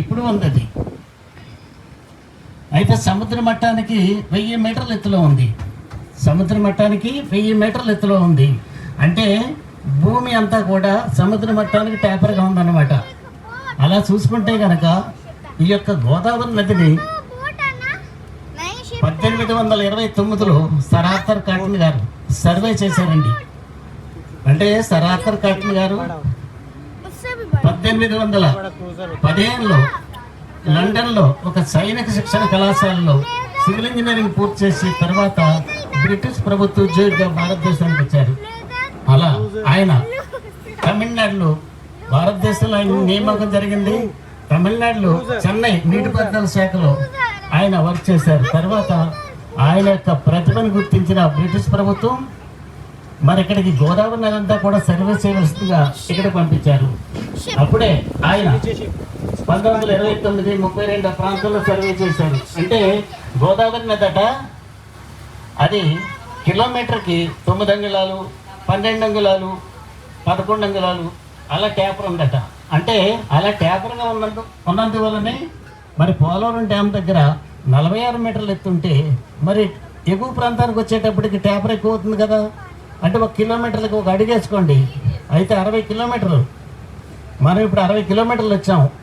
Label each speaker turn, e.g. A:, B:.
A: ఇప్పుడు ఉంది అది. అయితే సముద్ర మట్టానికి 1000 మీటర్ల ఎత్తులో ఉంది. సముద్ర మట్టానికి 1000 మీటర్ల ఎత్తులో ఉంది. అంటే భూమి అంతా కూడా సముద్ర మట్టానికి టేపర్గా ఉందన్నమాట. అలా చూసుకుంటే కనుక ఈ యొక్క గోదావరి నదిని 1829లో సర్ ఆర్థర్ కాటన్ గారు సర్వే చేశారండి. అంటే సర్ ఆర్థర్ కాటన్ గారు 1815లో లండన్లో ఒక సైనిక శిక్షణ కళాశాలలో సివిల్ ఇంజనీరింగ్ పూర్తి చేసి తర్వాత బ్రిటిష్ ప్రభుత్వ ఉద్యోగిగా భారతదేశానికి వచ్చారు. అలా ఆయన తమిళనాడులో భారతదేశంలో ఆయన నియామకం జరిగింది. తమిళనాడులో చెన్నై నీటిపారుదల శాఖలో ఆయన వర్క్ చేశారు. తర్వాత ఆయన యొక్క ప్రతిభను గుర్తించిన బ్రిటిష్ ప్రభుత్వం మరి ఇక్కడికి గోదావరి నది అంతా కూడా సర్వే చేయవలసిందిగా ఇక్కడ పంపించారు. అప్పుడే ఆయన 1929, 32 ప్రాంతాల్లో సర్వే చేశారు. అంటే గోదావరి నదట అది కిలోమీటర్కి 9 అంగుళాలు, 12 అంగుళాలు, 11 అంగుళాలు అలా ట్యాపర్ ఉందట. అంటే అలా ట్యాపర్గా ఉన్నందువల్లనే మరి పోలవరం డ్యామ్ దగ్గర 46 మీటర్లు ఎత్తుంటే మరి ఎగువ ప్రాంతానికి వచ్చేటప్పటికి ట్యాపర్ ఎక్కువ అవుతుంది కదా. అంటే 1 కిలోమీటర్లకు ఒక అడిగేసుకోండి, అయితే 60 కిలోమీటర్లు. మనం ఇప్పుడు 60 కిలోమీటర్లు వచ్చాం.